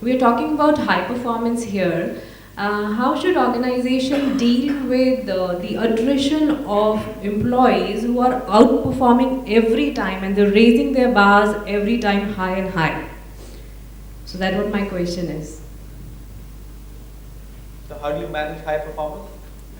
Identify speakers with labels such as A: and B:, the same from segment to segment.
A: we are talking about high performance here. How should organization deal with the attrition of employees who are outperforming every time and they're raising their bars every time high and high? So that's what my question is.
B: So how do you manage high performance?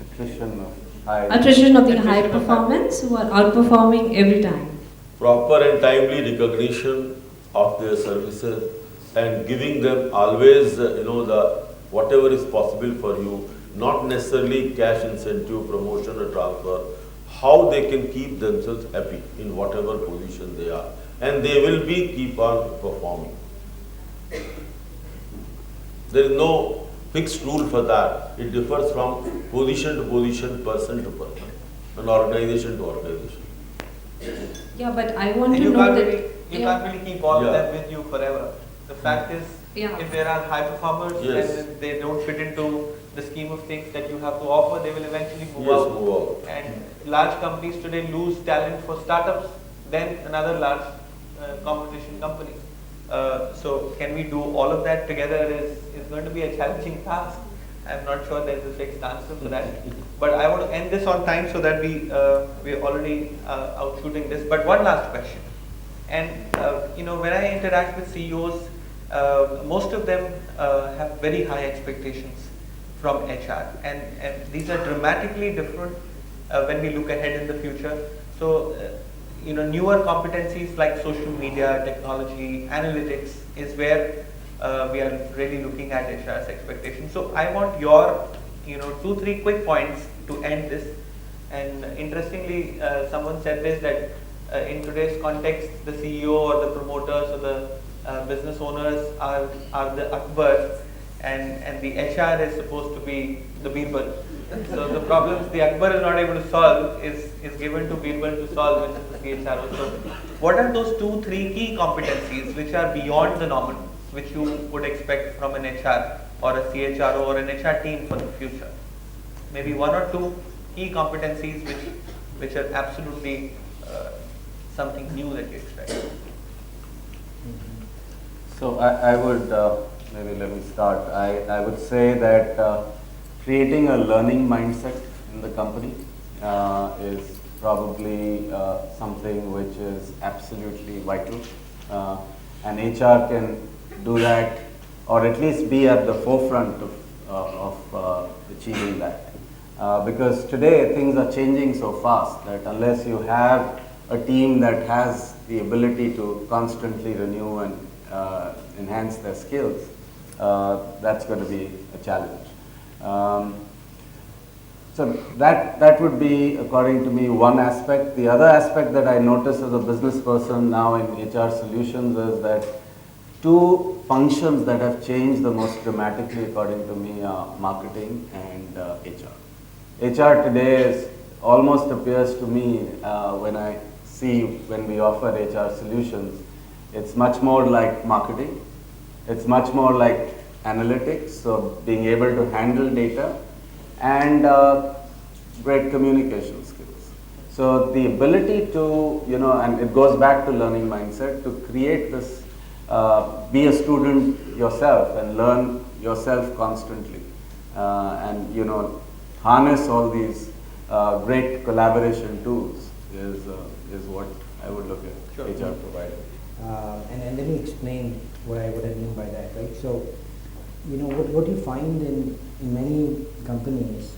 C: Attrition of high.
A: Attrition of the
B: Attrition
A: high
B: of high-
A: performance who are outperforming every time.
D: Proper and timely recognition of their services and giving them always, the whatever is possible for you, not necessarily cash incentive, promotion or transfer, how they can keep themselves happy in whatever position they are. And they will be keep on performing. There is no fixed rule for that. It differs from position to position, person to person, and organization to organization.
A: Yeah, but I want
B: And
A: to
B: you
A: know
B: can't
A: that.
B: really, you can't really keep all of
D: Yeah.
B: them with you forever. The fact is,
A: Yeah.
B: if there are high performers
D: Yes.
B: and they don't fit into the scheme of things that you have to offer, they will eventually move
D: Yes,
B: out.
D: move out.
B: And large companies today lose talent for startups, then another large competition company. So can we do all of that together is going to be a challenging task. I'm not sure there's a fixed answer for that. But I want to end this on time so that we're already out shooting this. But one last question. And when I interact with CEOs, most of them have very high expectations from HR, and these are dramatically different when we look ahead in the future. So newer competencies like social media, technology, analytics is where we are really looking at HR's expectations. So I want your 2-3 quick points to end this. And interestingly, someone said this, that in today's context, the CEO or the promoters or the business owners are the Akbar, and the HR is supposed to be the Birbal. So the problems the Akbar is not able to solve is given to Birbal to solve, which is the CHRO. So what are those 2-3 key competencies which are beyond the normal, which you would expect from an HR or a CHRO or an HR team for the future? Maybe 1 or 2 key competencies which are absolutely something new that you expect.
C: So I would, maybe let me start. I would say that creating a learning mindset in the company is probably something which is absolutely vital. And HR can do that, or at least be at the forefront of achieving that. Because today things are changing so fast that unless you have a team that has the ability to constantly renew and enhance their skills, that's going to be a challenge. So that would be, according to me, one aspect. The other aspect that I notice as a business person now in HR solutions is that 2 functions that have changed the most dramatically, according to me, are marketing and HR. HR today almost appears to me when we offer HR solutions, it's much more like marketing. It's much more like analytics, so being able to handle data and great communication skills. So the ability to, and it goes back to learning mindset, to create this, be a student yourself and learn yourself constantly, and harness all these great collaboration tools is what I would look at
B: Sure.
C: HR providing.
E: And let me explain what I mean by that, right? So, what you find in many companies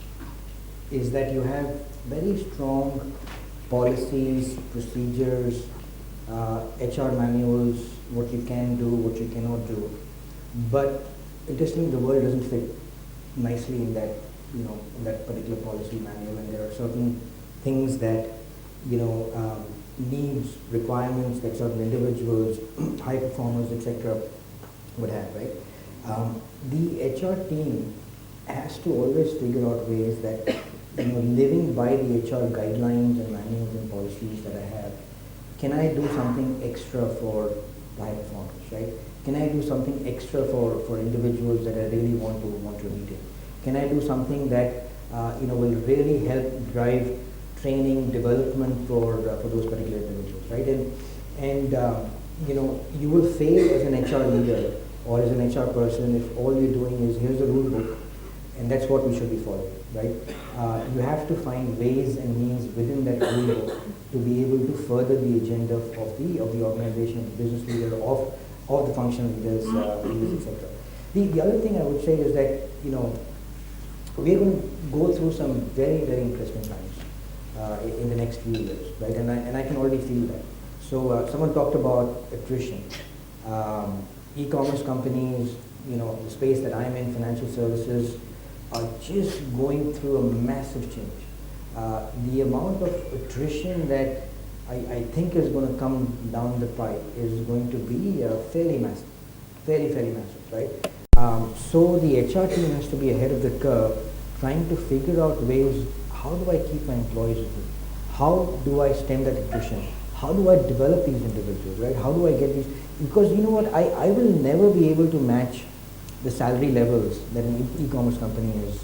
E: is that you have very strong policies, procedures, HR manuals, what you can do, what you cannot do. But interestingly, the world doesn't fit nicely in that, in that particular policy manual, and there are certain things that, needs, requirements that certain individuals, high performers, etc., would have, right? The HR team has to always figure out ways that, living by the HR guidelines and manuals and policies that I have, can I do something extra for the high performers, right? Can I do something extra for individuals that I really want to retain? Can I do something that will really help drive training, development for those particular individuals, right? And you will fail as an HR leader or as an HR person, if all you're doing is here's the rule book, and that's what we should be following, right? You have to find ways and means within that rule book to be able to further the agenda of the organization, of the business leader, of the functional leaders, etc. The other thing I would say is that, you know, we're going to go through some very, very interesting times in the next few years, right? And I can already feel that. So someone talked about attrition. E-commerce companies, you know, the space that I'm in, financial services, are just going through a massive change. The amount of attrition that I think is going to come down the pipe is going to be fairly massive, fairly massive, right? So the HR team has to be ahead of the curve, trying to figure out ways, how do I keep my employees with me? How do I stem that attrition? How do I develop these individuals, right? How do I get these? Because you know what, I will never be able to match the salary levels that an e-commerce company is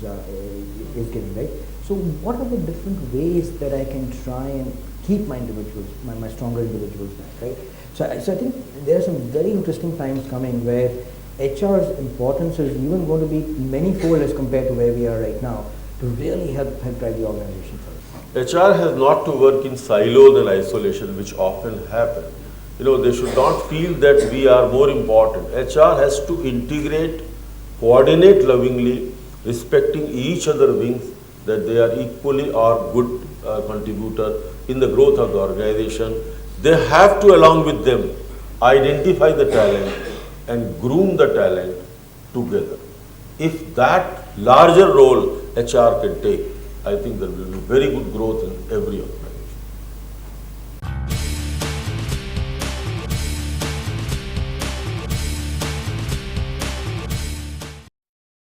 E: giving, right? So what are the different ways that I can try and keep my individuals, my stronger individuals back, right? So I think there are some very interesting times coming where HR's importance is even going to be many-fold as compared to where we are right now to really help drive the organization forward.
D: HR has not to work in silos and isolation, which often happen. You know, they should not feel that we are more important. HR has to integrate, coordinate lovingly, respecting each other's wings, that they are equally or good contributor in the growth of the organization. They have to, along with them, identify the talent and groom the talent together. If that larger role HR can take, I think there will be very good growth in every organization.